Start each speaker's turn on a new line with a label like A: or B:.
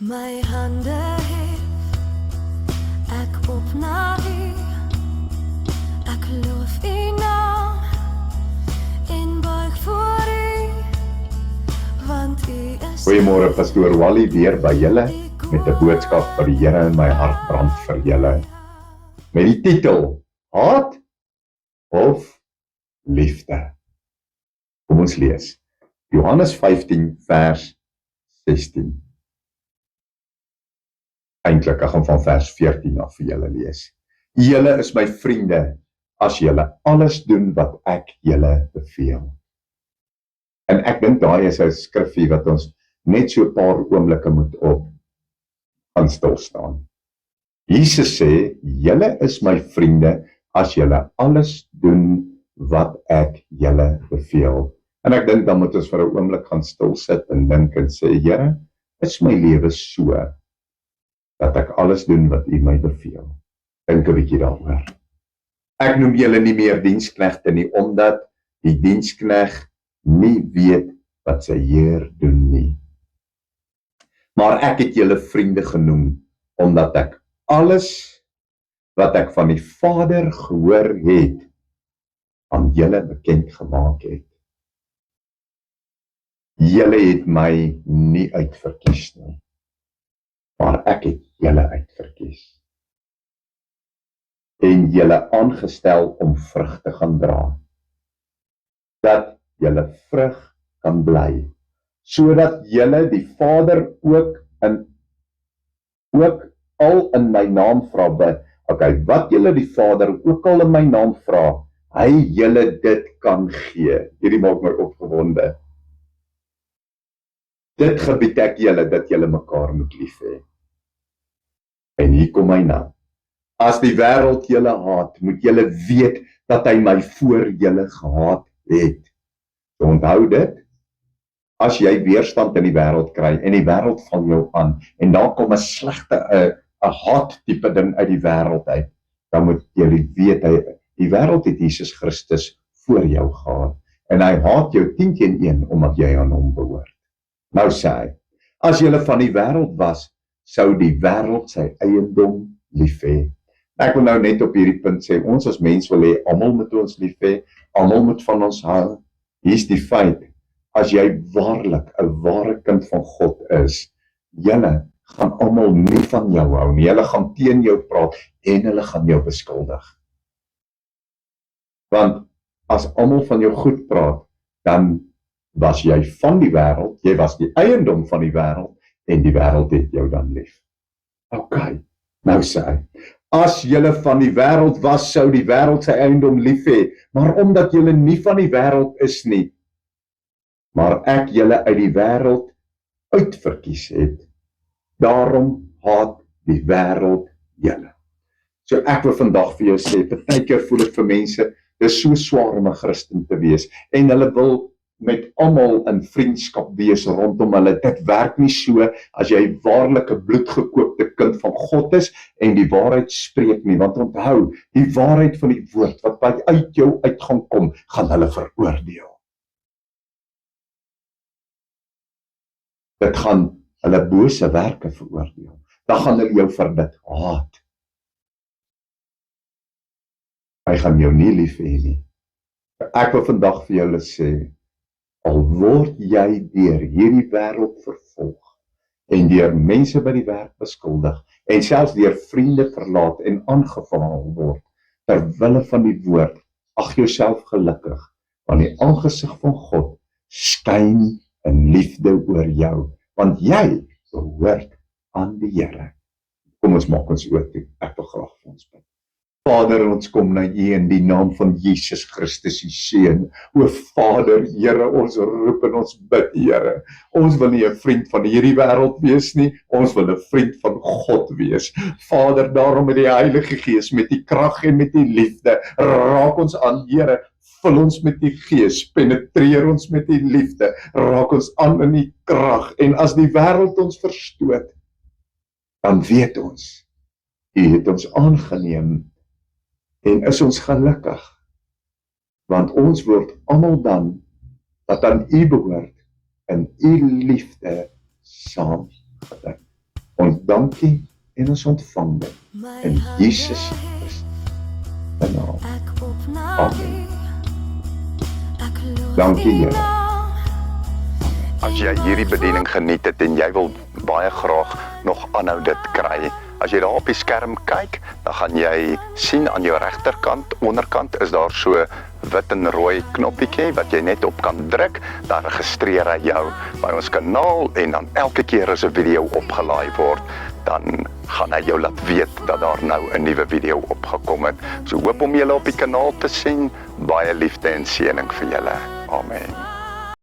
A: My hande hef ek op na U. Ek loof U naam en buig voor U, want U is.
B: Goeiemôre, Pastoor Wally weer by julle met 'n boodskap wat die Here in my hart brand vir julle. Met die titel Haat of Liefde. Kom ons lees. Johannes 15 vers 16. Eintlik, ek gaan van vers 14 af vir julle lees. Julle is my vriende as julle alles doen wat ek julle beveel. En ek dink daai is 'n skrifgie wat ons net so 'n paar oomblikke moet op gaan stil staan. Jesus sê, julle is my vriende as julle alles doen wat ek julle beveel. En ek dink dan moet ons vir 'n oomblik gaan stil sit en dink en sê, Here, is my lewe so dat ek alles doen wat U my beveel? Dink 'n bietjie daaroor. Ek noem julle nie meer diensknegte nie, omdat die dienskneg nie weet wat sy Heer doen nie. Maar ek het julle vriende genoem, omdat ek alles wat ek van die Vader gehoor het, aan julle bekend gemaak het. Julle het my nie uitverkies nie, maar ek het julle uitverkies. En julle aangestel om vrug te gaan dra, dat julle vrug kan bly, sodat julle die Vader ook al in my naam vra. Wat julle die Vader ook al in my naam vra, hy julle dit kan gee. Hierdie maak my opgewonde. Dit gebied ek julle, dat julle mekaar moet lief hê. En hier kom hy nou. As die wêreld julle haat, moet julle weet dat hy my voor julle gehaat het. So onthou dit, as jy weerstand in die wêreld kry, en die wêreld val jou aan, en daar kom 'n slegte, 'n haat-tipe ding uit die wêreld uit, dan moet jy weet, die wêreld het Jesus Christus voor jou gehad, en hy haat jou 10 teen 1, omdat jy aan hom behoort. Nou sê hy, as julle van die wêreld was, sou die wêreld sy eiendom lief hê. Ek wil nou net op hierdie punt sê, ons as mens wil hê, almal moet ons lief hê, almal moet van ons hou. Hier's die feit, as jy waarlik 'n ware kind van God is, julle gaan almal nie van jou hou nie, hulle gaan teen jou praat, en hulle gaan jou beskuldig. Want as almal van jou goed praat, dan was jy van die wêreld, jy was die eiendom van die wêreld, en die wêreld het jou dan lief. Ok, nou sê hy, as julle van die wêreld was, sou die wêreld sy eiendom lief hê, maar omdat julle nie van die wêreld is nie, maar ek julle uit die wêreld uitverkies het, daarom haat die wêreld julle. So ek wil vandag vir jou sê, partykeer voel dit vir mense, dis so swaar om 'n Christen te wees, en hulle wil met almal in vriendskap wees rondom hulle. Dit werk nie so as jy waarlik 'n bloedgekoopte kind van God is en die waarheid spreek nie, want onthou, die waarheid van die woord wat uit jou uit gaan kom, gaan hulle veroordeel. Dit gaan hulle bose werke veroordeel. Dan gaan hulle jou vir dit haat. Hy gaan jou nie lief hê nie. Ek wil vandag vir julle sê, al word jy deur hierdie wêreld vervolg, en deur mense by die werk beskuldig, en selfs deur vriende verlaat en aangeval word, ter wille van die woord, ag jouself gelukkig, want die aangesig van God skyn in liefde oor jou, want jy behoort aan die Here. Kom ons maak ons oop toe, ek wil graag vir ons bid. Vader, ons kom na U in die naam van Jesus Christus, U Seun. O Vader, Here, ons roep en ons bid, Here. Ons wil nie 'n vriend van hierdie wêreld wees nie, ons wil 'n vriend van God wees. Vader, daarom met die Heilige Gees, met die krag en met die liefde, raak ons aan, Here. Vul ons met die Gees, penetreer ons met die liefde, raak ons aan in die krag, en as die wêreld ons verstoot, dan weet ons, U het ons aangeneem, en is ons gelukkig, want ons word almal dan, wat aan U behoort, in U liefde saamgedink. Ons dankie en ons ontvang dit
A: My
B: in
A: hande
B: Jesus
A: het
B: Christus se naam.
A: ek op na
B: Amen.
A: U. Ek loof
B: Dankie,
A: U
B: Here.
A: naam.
C: As jy hierdie bediening geniet het en jy wil baie graag nog aanhou dit kry, as jy daar op die skerm kyk, dan gaan jy sien aan jou regterkant, onderkant is daar so wit en rooi knoppietjie wat jy net op kan druk, dan registreer hy jou by ons kanaal en dan elke keer as 'n video opgelaai word, dan gaan hy jou laat weet dat daar nou 'n nuwe video opgekom het. So hoop om julle op die kanaal te sien. Baie liefde en seëning vir julle. Amen.